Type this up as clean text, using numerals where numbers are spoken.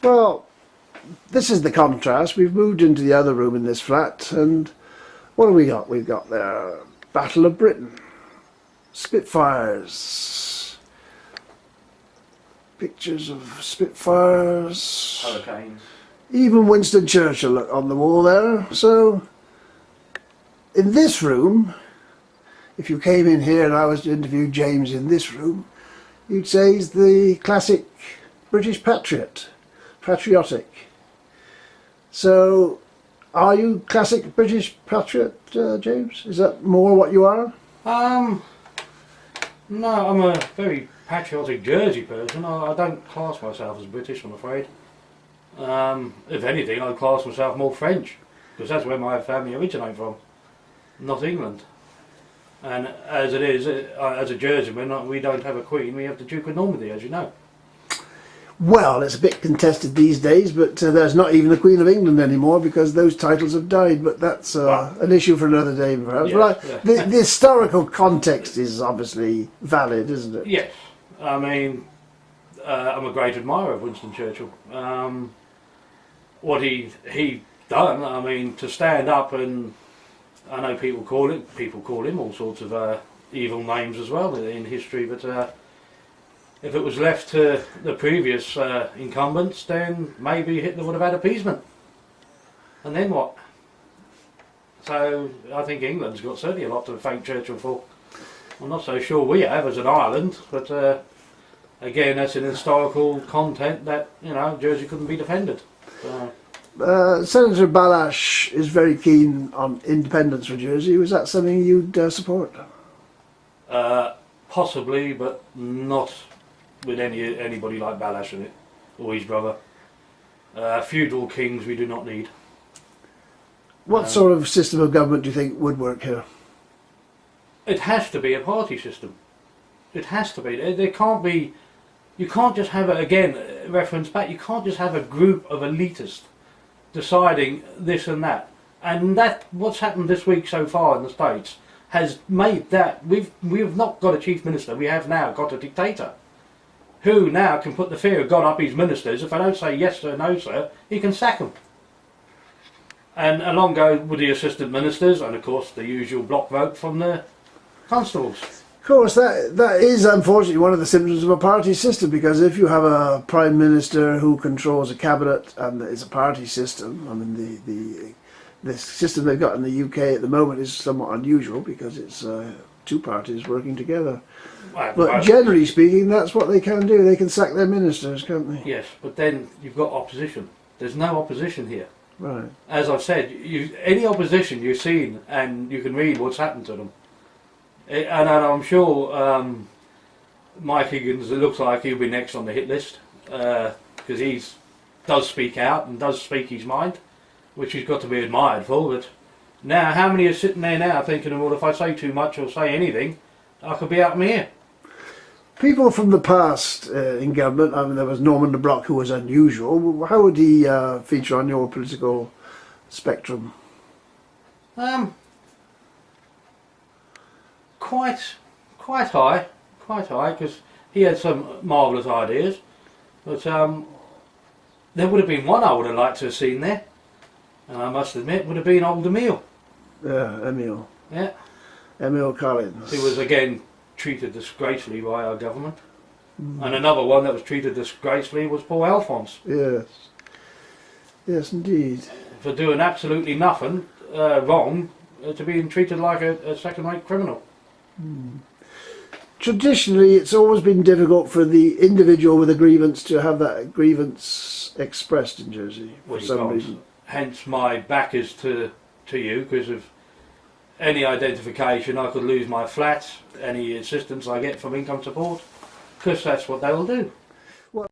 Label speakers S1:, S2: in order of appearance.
S1: Well, this is the contrast. We've moved into the other room in this flat, and what have we got? We've got the Battle of Britain, Spitfires, pictures of Spitfires,
S2: Hurricanes.
S1: Even Winston Churchill on the wall there. So, in this room, if you came in here and I was to interview James in this room, you'd say he's the classic British patriot, patriotic. So, are you classic British patriot, James? Is that more what you are?
S2: No, I'm a very patriotic Jersey person. I don't class myself as British, I'm afraid. If anything, I class myself more French, because that's where my family originate from, not England. And as it is, as a Jerseyman, we don't have a queen, we have the Duke of Normandy, as you know.
S1: Well, it's a bit contested these days, but there's not even the Queen of England anymore because those titles have died, but that's an issue for another day perhaps.
S2: Yes,
S1: But the historical context is obviously valid, isn't it?
S2: Yes, I mean, I'm a great admirer of Winston Churchill. What he done, I mean, to stand up, and I know people call him all sorts of evil names as well in history, but if it was left to the previous incumbents, then maybe Hitler would have had appeasement. And then what? So I think England's got certainly a lot to thank Churchill for. I'm not so sure we have as an island, but again, that's an historical content that, you know, Jersey couldn't be defended.
S1: Senator Balash is very keen on independence for Jersey. Was that something you'd support?
S2: Possibly, but not with anybody like Balash in it, or his brother. Feudal kings we do not need.
S1: What sort of system of government do you think would work here?
S2: It has to be a party system. It has to be. There can't be. You can't just have again, reference back. You can't just have a group of elitists deciding this and that. And that what's happened this week so far in the States has made that we've not got a chief minister. We have now got a dictator, who now can put the fear of God up his ministers. If they don't say yes sir, no sir, he can sack them. And along go with the assistant ministers, and of course the usual block vote from the constables.
S1: Of course, that is unfortunately one of the symptoms of a party system, because if you have a prime minister who controls a cabinet and it's a party system, I mean the system they've got in the UK at the moment is somewhat unusual because it's two parties working together. But generally speaking, that's what they can do. They can sack their ministers, can't they?
S2: Yes, but then you've got opposition. There's no opposition here.
S1: Right.
S2: As I've said, any opposition you've seen, and you can read what's happened to them. And I'm sure Mike Higgins, it looks like he'll be next on the hit list, because he does speak out and does speak his mind, which he's got to be admired for. But now, how many are sitting there now thinking, well, if I say too much or say anything, I could be out of my ear?
S1: People from the past in government, I mean, there was Norman de Brock, who was unusual. How would he feature on your political spectrum?
S2: Quite high, because he had some marvellous ideas. But there would have been one I would have liked to have seen there, and I must admit, would have been old Emile.
S1: Yeah, Emile.
S2: Yeah.
S1: Emile Collins.
S2: He was again treated disgracefully by our government. And another one that was treated disgracefully was Paul Alphonse.
S1: Yes. Yes, indeed.
S2: For doing absolutely nothing wrong, to being treated like a second-rate criminal.
S1: Traditionally, it's always been difficult for the individual with a grievance to have that grievance expressed in Jersey for some reason.
S2: Hence my back is to you, because of any identification. I could lose my flat, any assistance I get from income support, because that's what they will do.